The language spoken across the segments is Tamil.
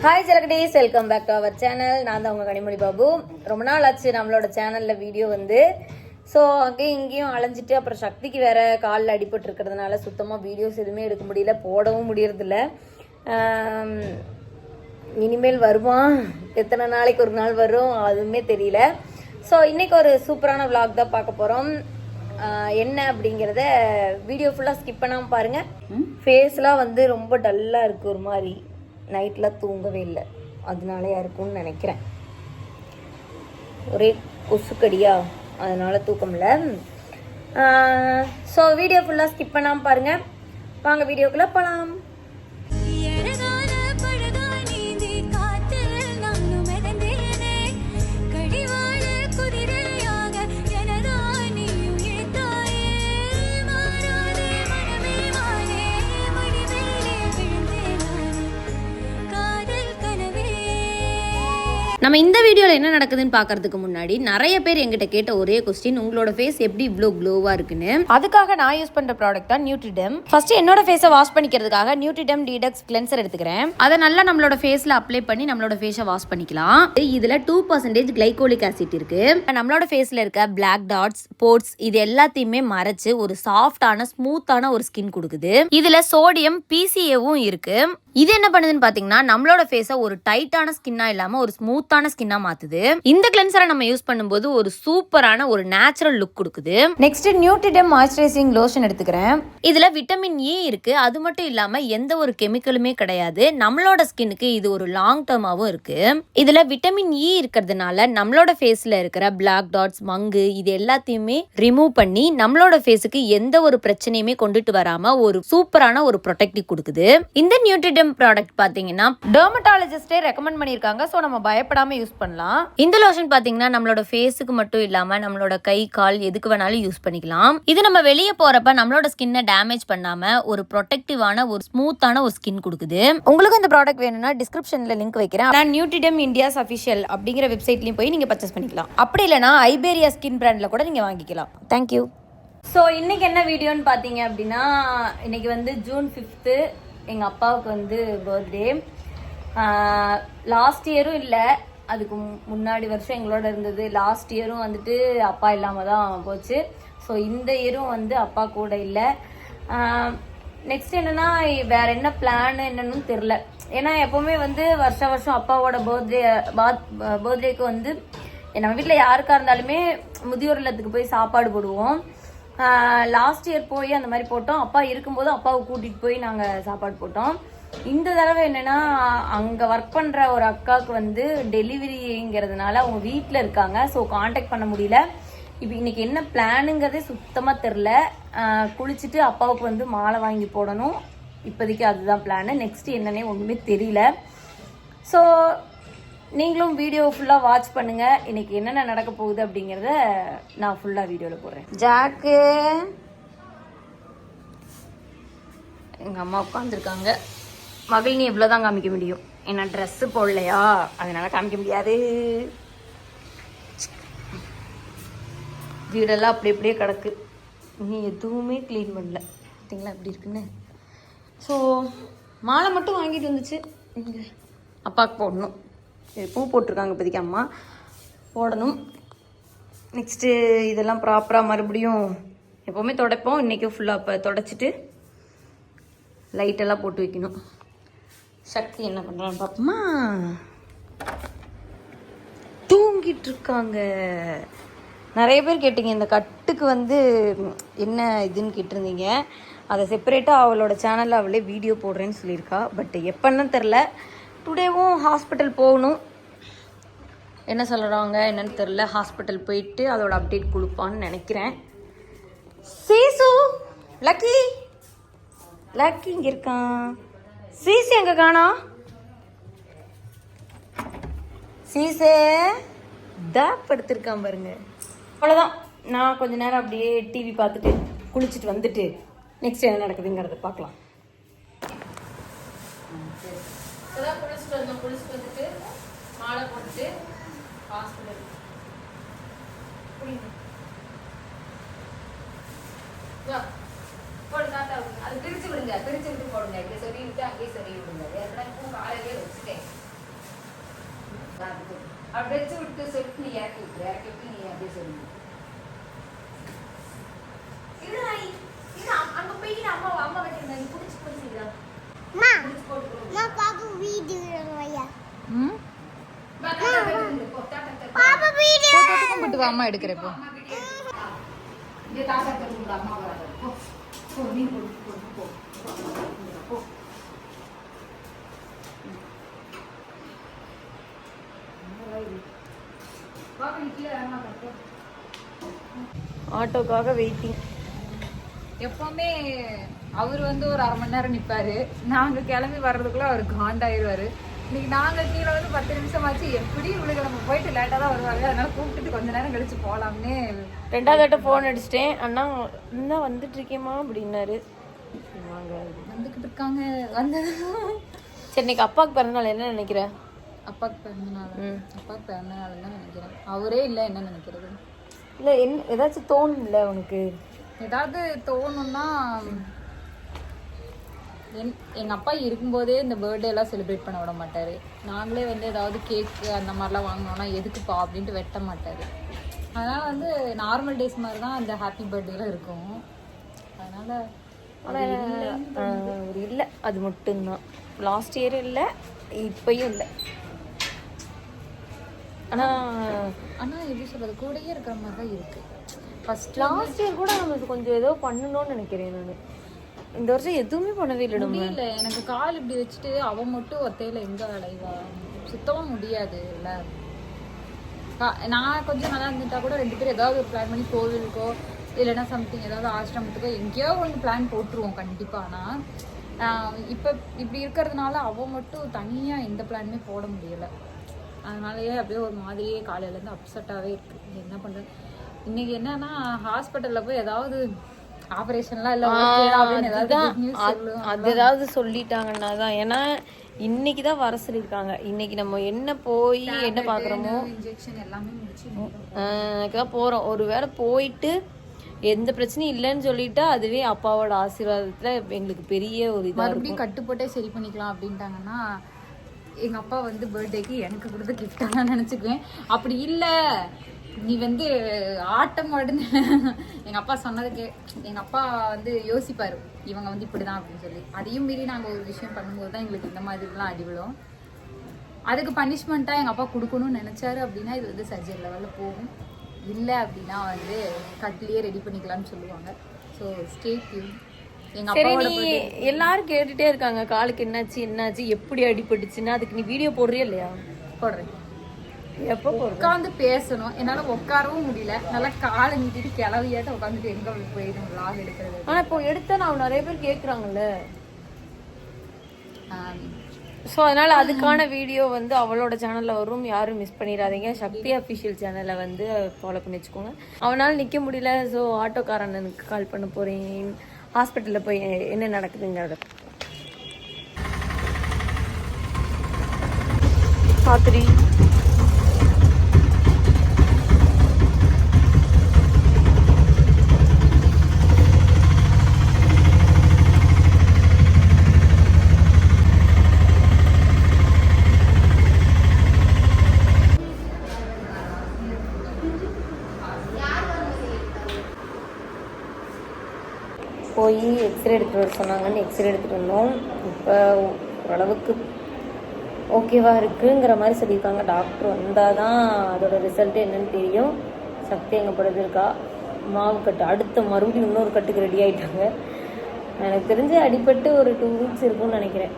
ஹாய் ஜலகடீஸ், welcome back to our channel. நான் தான் உங்கள் கனிமொழி பாபு. ரொம்ப நாள் ஆச்சு நம்மளோட சேனலில் வீடியோ வந்து. ஸோ அங்கேயும் இங்கேயும் அலைஞ்சிட்டு அப்புறம் சக்திக்கு வேறு காலில் அடிபட்டு இருக்கிறதுனால சுத்தமாக வீடியோஸ் எதுவுமே எடுக்க முடியல, போடவும் முடியறதில்ல. இனிமேல் வருவான், எத்தனை நாளைக்கு ஒரு நாள் வரும் அதுவுமே தெரியல. ஸோ இன்றைக்கி ஒரு சூப்பரான விளாக் தான் பார்க்க போகிறோம். என்ன அப்படிங்கிறத வீடியோ ஃபுல்லாக ஸ்கிப் பண்ணாமல் பாருங்கள். ஃபேஸ்லாம் வந்து ரொம்ப டல்லாக இருக்குது, ஒரு மாதிரி நைட்டில் தூங்கவே இல்லை, அதனாலயா இருக்கும்னு நினைக்கிறேன். ஒரே கொசுக்கடியா, அதனால தூக்கம் இல்லை. ஸோ வீடியோ ஃபுல்லாக ஸ்கிப் பண்ணாமல் பாருங்கள். வாங்க வீடியோக்குள்ளே போகலாம். நம்ம இந்த வீடியோவில் என்ன நடக்குதுன்னு பார்க்கறதுக்கு முன்னாடி நிறைய பேர் எங்கிட்ட கேட்ட ஒரே கொஸ்டின், உங்களோட ஃபேஸ் எப்படி இவ்வளோ க்ளோவாக இருக்குன்னு. அதுக்காக நான் யூஸ் பண்ணுற ப்ராடக்ட் தான் நியூட்ரிடம். ஃபர்ஸ்ட் என்னோட ஃபேஸை வாஷ் பண்ணிக்கிறதுக்காக நியூட்ரிடம் டீடக்ஸ் கிளென்சர் எடுத்துக்கிறேன். அதை நல்லா நம்மளோட ஃபேஸில் அப்ளை பண்ணி நம்மளோட ஃபேஸை வாஷ் பண்ணிக்கலாம். இதில் 2% கிளைகோலிக் ஆசிட் இருக்கு. நம்மளோட ஃபேஸில் இருக்க பிளாக் டாட்ஸ், போர்ட்ஸ் இது எல்லாத்தையுமே மறைச்சு ஒரு சாஃப்டான ஸ்மூத்தான ஒரு ஸ்கின் கொடுக்குது. இதில் சோடியம் PCAவும் இருக்கு. இது என்ன பண்ணுதுன்னு பாத்தீங்கன்னா நம்மளோட ஃபேஸை ஒரு டைட்டான ஸ்கின்னா இல்லாம ஒரு ஸ்மூத்தான ஸ்கின்னா மாத்துது. இந்த கிளென்சரை நம்ம யூஸ் பண்ணும்போது ஒரு சூப்பரான ஒரு நேச்சுரல் லுக் கொடுக்குது. நெக்ஸ்ட் நியூட்ரிடம் மாய்ஸ்சரைசிங் லோஷன் எடுத்துக்கிறேன். இதுல விட்டமின் E இருக்கு. அது மட்டும் இல்லாம எந்த ஒரு கெமிக்கலுமே கிடையாது. நம்மளோட ஸ்கின்னுக்கு இது ஒரு லாங் டர்மாவும் இருக்கு. இதுல விட்டமின் E இருக்கிறதுனால நம்மளோட ஃபேஸ்ல இருக்கிற பிளாக் டாட்ஸ், மங்கு இது எல்லாத்தையுமே ரிமூவ் பண்ணி நம்மளோட ஃபேஸுக்கு எந்த ஒரு பிரச்சனையுமே கொண்டுட்டு வராம ஒரு சூப்பரான ஒரு ப்ரொடெக்டிவ் கொடுக்குது. இந்த நியூட்ரிடம் ப்ராடக்ட் பாத்தீங்கன்னா டெர்மட்டாலஜிஸ்டே ரெக்கமெண்ட் பண்ணிருக்காங்க. சோ நம்ம பயப்படாம யூஸ் பண்ணலாம். இந்த லோஷன் பாத்தீங்கன்னா நம்மளோட ஃபேஸுக்கு மட்டும் இல்லாம நம்மளோட கை கால் எதுக்கு வேணாலும் யூஸ் பண்ணிக்கலாம். இது நம்ம வெளியே போறப்ப நம்மளோட ஸ்கின்னை டேமேஜ் பண்ணாம ஒரு ப்ரொடெக்டிவான ஒரு ஸ்மூத்தான ஒரு ஸ்கின் கொடுக்குது. உங்களுக்கு இந்த ப்ராடக்ட் வேணும்னா டிஸ்கிரிப்ஷன்ல லிங்க் வைக்கிறேன். நான் நியூட்ரிடம் இந்தியாஸ் அஃபிஷியல் அப்படிங்கிற வெப்சைட்லயும் போய் நீங்க பர்ச்சேஸ் பண்ணிக்கலாம். அப்படி இல்லைனா ஐபேரியா ஸ்கின் பிராண்ட்ல கூட நீங்க வாங்கிக்கலாம். தேங்க்யூ. ஸோ இன்னைக்கு என்ன வீடியோன்னு பார்த்தீங்க அப்படின்னா, இன்னைக்கு வந்து ஜூன் 5 எங்கள் அப்பாவுக்கு வந்து பர்த்டே. லாஸ்ட் இயரும் இல்லை, அதுக்கு முன்னாடி வருஷம் எங்களோட இருந்தது. லாஸ்ட் இயரும் வந்துட்டு அப்பா இல்லாமல் தான் போச்சு. ஸோ இந்த இயரும் வந்து அப்பா கூட இல்லை. நெக்ஸ்ட் என்னன்னா வேற என்ன பிளான் என்னன்னு தெரில. ஏன்னா எப்பவுமே வந்து வருஷம் அப்பாவோட பர்த்டேக்கு வந்து நம்ம வீட்டில் யாருக்கா இருந்தாலுமே முதியோர் இல்லத்துக்கு போய் சாப்பாடு போடுவோம். லாஸ்ட் இயர் போய் அந்த மாதிரி போட்டோம். அப்பா இருக்கும்போது அப்பாவை கூட்டிகிட்டு போய் நாங்கள் சாப்பாடு போட்டோம். இந்த தடவை என்னன்னா அங்கே ஒர்க் பண்ணுற ஒரு அக்காவுக்கு வந்து டெலிவரிங்கிறதுனால அவங்க வீட்டில் இருக்காங்க. ஸோ காண்டாக்ட் பண்ண முடியல. இப்போ இன்னைக்கு என்ன பிளானுங்கிறதே சுத்தமாக தெரில. குளிச்சுட்டு அப்பாவுக்கு வந்து மாலை வாங்கி போடணும். இப்போதைக்கு அதுதான் பிளானு. நெக்ஸ்ட் என்னன்னே ஒன்றுமே தெரியல. ஸோ நீங்களும் வீடியோ ஃபுல்லாக வாட்ச் பண்ணுங்க. இன்னைக்கு என்னென்ன நடக்க போகுது அப்படிங்கிறத நான் ஃபுல்லாக வீடியோவில் போடுறேன். ஜாக்கு எங்கள் அம்மா உட்காந்துருக்காங்க. மகள் நீ எவ்வளோதான் காமிக்க முடியும், ஏன்னா ட்ரெஸ்ஸு போடலையா அதனால காமிக்க முடியாது. வீடெல்லாம் அப்படி அப்படியே கிடக்கு, நீ எதுவுமே க்ளீன் பண்ணல. பார்த்தீங்களா எப்படி இருக்குன்னு. ஸோ மாலை மட்டும் வாங்கிட்டு வந்துச்சு, இங்கே அப்பாவுக்கு போடணும். பூ போட்டிருக்காங்க இப்போதைக்கு, அம்மா போடணும். நெக்ஸ்ட்டு இதெல்லாம் ப்ராப்பராக மறுபடியும் எப்போவுமே துடைப்போம். இன்றைக்கும் ஃபுல்லாக இப்போ துடைச்சிட்டு லைட்டெல்லாம் போட்டு வைக்கணும். சக்தி என்ன பண்ணுறான்னு பார்ப்போமா. தூங்கிட்டு இருக்காங்க. நிறைய பேர் கேட்டீங்க இந்த கட்டுக்கு வந்து என்ன இதுன்னு கேட்டிருந்தீங்க. அதை செப்பரேட்டாக அவளோட சேனலில் அவளே வீடியோ போடுறேன்னு சொல்லியிருக்கா. பட் எப்போன்னு தெரில. டுடேவும் ஹாஸ்பிட்டல் போகணும். என்ன சொல்கிறாங்க என்னன்னு தெரில. ஹாஸ்பிட்டல் போயிட்டு அதோட அப்டேட் கொடுப்பான்னு நினைக்கிறேன். சீசு, லக்கி லக்கி இங்கே இருக்கான். சீசு எங்கே காணா? சீசே படுத்திருக்கான் பாருங்க. அவ்வளோதான். நான் கொஞ்ச நேரம் அப்படியே டிவி பார்த்துட்டு குளிச்சுட்டு வந்துட்டு நெக்ஸ்ட் என்ன நடக்குதுங்கிறத பார்க்கலாம். குளிச்சுட்டு வந்துட்டு மாலை போட்டுட்டு ஹாஸ்பிட்டல் அது பிரிச்சு விடுங்க, பிரிச்சு விட்டு போடுங்க. இப்படி சொல்லி விட்டு அங்கேயே சொல்லி விடுங்க. ஏற்கனவே பூ காலையிலேயே வச்சுட்டேன். அப்படி வச்சு விட்டு செட்டு நீ இறக்கி விட்டு நீ அப்படியே சொல்லு. அங்க போய் அம்மா வைக்கிறேன் பிடிச்சி பிடிச்சிதான் அம்மா எடுக்கிறேன் இப்போ. ஆட்டோக்காக வெயிட்டிங். எப்பவுமே அவர் வந்து ஒரு 1/2 மணி நேரம் நிற்பாரு. நாங்கள் கிளம்பி வர்றதுக்குள்ள அவர் காண்டாயிருவாரு. இன்னைக்கு நாங்கள் கீழே வந்து 10 நிமிஷம் ஆச்சு. எப்படி இவளுக்கு நம்ம போயிட்டு லேட்டாக தான் வருவாங்க. அதனால கூப்பிட்டுட்டு கொஞ்ச நேரம் கழிச்சு போகலாம்னு 2வது தடவை ஃபோன் அடிச்சிட்டேன். அண்ணா இன்னும் வந்துட்டு இருக்கேம்மா அப்படின்னாரு. வந்துக்கிட்டு இருக்காங்க. வந்தது சரி, இன்னைக்கு அப்பாவுக்கு பிறந்தநாள் என்ன நினைக்கிற? அப்பாவுக்கு பிறந்தநாள் தான் நினைக்கிறேன். அவரே இல்லை என்ன நினைக்கிறது? இல்லை என்ன ஏதாச்சும் தோணும் இல்லை உனக்கு? ஏதாவது தோணும்னா எங்கள் அப்பா இருக்கும்போதே இந்த பர்த்டே எல்லாம் செலிப்ரேட் பண்ண விட மாட்டார். நாங்களே வந்து ஏதாவது கேக்கு அந்த மாதிரிலாம் வாங்கினோன்னா எதுக்குப்பா அப்படின்ட்டு வெட்ட மாட்டார். அதனால் வந்து நார்மல் டேஸ் மாதிரி தான் அந்த ஹாப்பி பர்த்டேலாம் இருக்கும். அதனால் ஒரு இல்லை, அது மட்டும்தான். லாஸ்ட் இயர் இல்லை, இப்பயும் இல்லை. ஆனால் எப்படி சொல்கிறது, கூடயே இருக்கிற மாதிரி தான் இருக்குது. ஃபர்ஸ்ட் லாஸ்ட் இயர் கூட நம்மளுக்கு கொஞ்சம் ஏதோ பண்ணணும்னு நினைக்கிறேன் நான். இந்த வருஷம் எதுவுமே பண்ணவே இல்லை. எனக்கு கால் இப்படி வச்சுட்டு அவன் மட்டும் ஒத்தையில எங்கே அலைவா, சுத்தமாக முடியாது இல்லை. நான் கொஞ்சம் நல்லா இருந்துட்டா கூட 2 பேர் ஏதாவது ஒரு பிளான் பண்ணி கோவிலுக்கோ இல்லைன்னா சம்திங் ஏதாவது ஆசிரமத்துக்கோ எங்கேயோ ஒன்று பிளான் போட்டுருவோம் கண்டிப்பாக. ஆனால் இப்போ இப்படி இருக்கிறதுனால அவன் மட்டும் தனியாக எந்த பிளானுமே போட முடியலை. அதனாலயே அப்படியே ஒரு மாதிரியே காலையிலேருந்து அப்செட்டாகவே இருக்குது. என்ன பண்ணுறது? இன்னைக்கு என்னன்னா ஹாஸ்பிட்டலில் போய் ஏதாவது ஆப்ரேஷன்லாம் இல்லை அது ஏதாவது சொல்லிட்டாங்கன்னா தான். ஏன்னா இன்னைக்கு தான் வர சொல்லியிருக்காங்க. இன்னைக்கு நம்ம என்ன போய் என்ன பார்க்குறோமோ இன்ஜெக்ஷன் எல்லாமே தான் போகிறோம். ஒரு வேளை போயிட்டு எந்த பிரச்சனையும் இல்லைன்னு சொல்லிட்டா அதுவே அப்பாவோட ஆசீர்வாதத்தில் எங்களுக்கு பெரிய ஒரு இதாக மறுபடியும் கட்டுப்போட்டே சரி பண்ணிக்கலாம் அப்படின்ட்டாங்கன்னா எங்கள் அப்பா வந்து பர்த்டேக்கு எனக்கு கொடுத்த கிஃப்டாக நான் நினச்சிக்குவேன். அப்படி இல்லை நீ வந்து ஆட்டம் ஆடுன்னு எங்கள் அப்பா சொன்னதுக்கு எங்கள் அப்பா வந்து யோசிப்பார் இவங்க வந்து இப்படி தான் அப்படின்னு சொல்லி. அதையும் மீறி நாங்கள் ஒரு விஷயம் பண்ணும்போது தான் எங்களுக்கு இந்த மாதிரிலாம் அடிவிடும். அதுக்கு பனிஷ்மெண்ட்டாக எங்கள் அப்பா கொடுக்கணும்னு நினச்சாரு அப்படின்னா இது வந்து சர்ஜரி லெவலில் போகும். இல்லை அப்படின்னா வந்து கட்லேயே ரெடி பண்ணிக்கலாம்னு சொல்லுவாங்க. So stay tune. எங்கள் அப்பாவோட எல்லாரும் கேட்டுகிட்டே இருக்காங்க காலுக்கு என்னாச்சு எப்படி அடிபட்டுச்சுன்னா. அதுக்கு நீ வீடியோ போடுறியா இல்லையா? போடுறேன். எப்போ உட்காந்து பேசணும், என்னால் உட்காரவும் முடியல. நல்லா காலை நீட்டிட்டு கிளவியாட்ட உட்காந்துட்டு எங்கே போயிடும் விளாக் எடுக்கிறது. ஆனால் இப்போ எடுத்தா நான் நிறைய பேர் கேட்குறாங்கல்ல. ஸோ அதனால் அதுக்கான வீடியோ வந்து அவளோட சேனலில் வரும். யாரும் மிஸ் பண்ணிடாதீங்க. சக்தி அஃபிஷியல் சேனலை வந்து ஃபாலோ பண்ணி வச்சுக்கோங்க. அவனால் நிற்க முடியல. ஸோ ஆட்டோக்காரனுக்கு கால் பண்ண போகிறேன். ஹாஸ்பிட்டலில் போய் என்ன நடக்குதுங்கிறத பார்த்துடி. போய் எக்ஸ்ரே எடுத்துகிட்டு வர சொன்னாங்கன்னு எக்ஸ்ரே எடுத்துகிட்டு வந்தோம். இப்போ ஓரளவுக்கு ஓகேவா இருக்குங்கிற மாதிரி சொல்லியிருக்காங்க. டாக்டர் வந்தால் தான் அதோட ரிசல்ட்டு என்னன்னு தெரியும். சக்தி எங்கே படுத்திருக்கா. மாவு கட்டு அடுத்த மறுபடியும் இன்னொரு கட்டுக்கு ரெடி ஆகிட்டாங்க. எனக்கு தெரிஞ்சு அடிபட்டு ஒரு 2 வீக்ஸ் இருக்கும்னு நினைக்கிறேன்.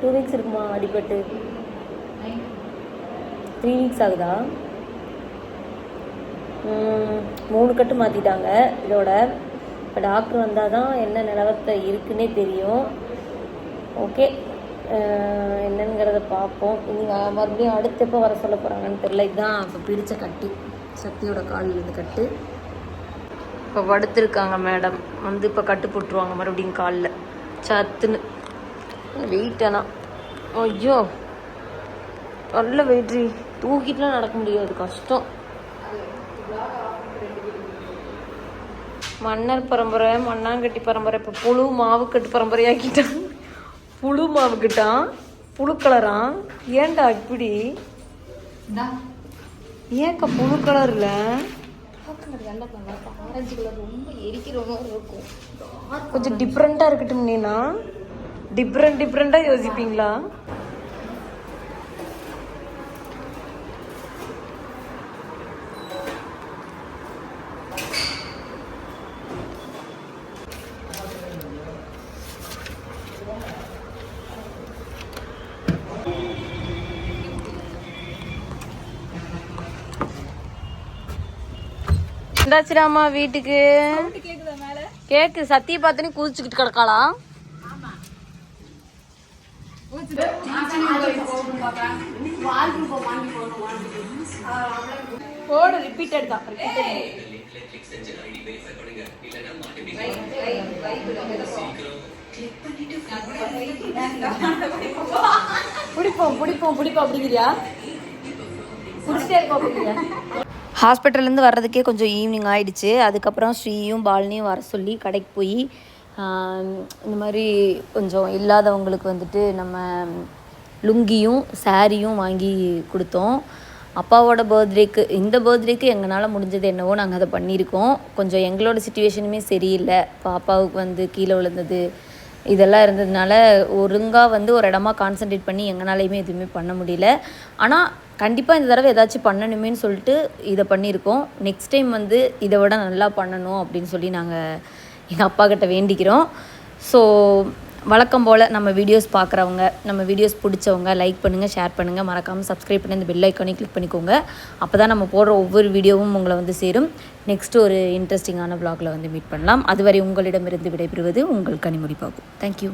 2 வீக்ஸ் இருக்குமா அடிபட்டு? 3 வீக்ஸ் ஆகுதா? 3 கட்டு மாற்றிட்டாங்க இதோட. இப்போ டாக்டர் வந்தால் தான் என்ன நிலவரத்தை இருக்குன்னே தெரியும். ஓகே, என்னங்கிறத பார்ப்போம். நீங்கள் மறுபடியும் அடுத்து எப்போ வர சொல்ல போகிறாங்கன்னு தெரியல. இதுதான் இப்போ பிடிச்ச கட்டு, சக்தியோட காலில் இருந்து கட்டு. இப்போ படுத்துருக்காங்க மேடம். வந்து இப்போ கட்டு போட்டுருவாங்க மறுபடியும் காலில் சத்துன்னு. வெயிட்டானா ஐயோ நல்ல வெயிட்ரி. தூக்கிட்டுலாம் நடக்க முடியாது, கஷ்டம். மன்னர் பரம்பரை, மண்ணாங்கட்டி பரம்பரை, இப்போ புழு மாவுக்கட்டு பரம்பரையாக்கிட்டான். புழு மாவுக்கிட்டான், புழு கலரான். ஏன்டா இப்படி? ஏன்க்கா புழு கலரில் ஆரஞ்சு கலர் ரொம்ப எரிக்கிற மாதிரி இருக்கும். கொஞ்சம் டிஃப்ரெண்ட்டாக இருக்கட்டும். நீனா டிஃப்ரெண்ட்டாக யோசிப்பீங்களா? இந்தாச்சிராமா வீட்டுக்கு கேக்கு சத்திய பார்த்துன்னு குதிச்சுக்கிட்டு கிடக்காளா? போடு ரிப்பீட்டட் தான். பிடிப்போம் அப்படிங்கிறியா? பிடிச்சிட்டே இருப்போம் அப்படிங்கிறியா? ஹாஸ்பிட்டல்லேருந்து வர்றதுக்கே கொஞ்சம் ஈவினிங் ஆகிடுச்சு. அதுக்கப்புறம் ஸ்ரீயும் பாலினியும் வர சொல்லி கடைக்கு போய் இந்த மாதிரி கொஞ்சம் இல்லாதவங்களுக்கு வந்துட்டு நம்ம லுங்கியும் சாரியும் வாங்கி கொடுத்தோம். அப்பாவோட பர்த்டேக்கு, இந்த பர்த்டேக்கு எங்களால் முடிஞ்சது என்னவோ நாங்கள் அதை பண்ணியிருக்கோம். கொஞ்சம் எங்களோட சிச்சுவேஷனுமே சரியில்லை. பாப்பாவுக்கு வந்து கீழே விழுந்தது இதெல்லாம் இருந்ததுனால ஒழுங்காக ஒரு இடமா கான்சன்ட்ரேட் பண்ணி எங்களாலையுமே எதுவுமே பண்ண முடியல. ஆனால் கண்டிப்பாக இந்த தடவை ஏதாச்சும் பண்ணணுமேன்னு சொல்லிட்டு இதை பண்ணியிருக்கோம். நெக்ஸ்ட் டைம் இதை விட நல்லா பண்ணணும் அப்படின்னு சொல்லி நாங்கள் எங்கள் அப்பா கிட்ட வேண்டிக்கிறோம். ஸோ வழக்கம் போல் நம்ம வீடியோஸ் பார்க்குறவங்க, நம்ம வீடியோஸ் பிடிச்சவங்க லைக் பண்ணுங்கள், ஷேர் பண்ணுங்கள், மறக்காமல் சப்ஸ்கிரைப் பண்ணி இந்த பெல் ஐக்கானே கிளிக் பண்ணிக்கோங்க. அப்போ தான் நம்ம போடுற ஒவ்வொரு வீடியோவும் உங்களை சேரும். நெக்ஸ்ட்டு ஒரு இன்ட்ரெஸ்டிங்கான வ்ளாகில் மீட் பண்ணலாம். அதுவரை உங்களிடமிருந்து விடைபெறுவது உங்கள் கனிமொழி பாபு. தேங்க்யூ.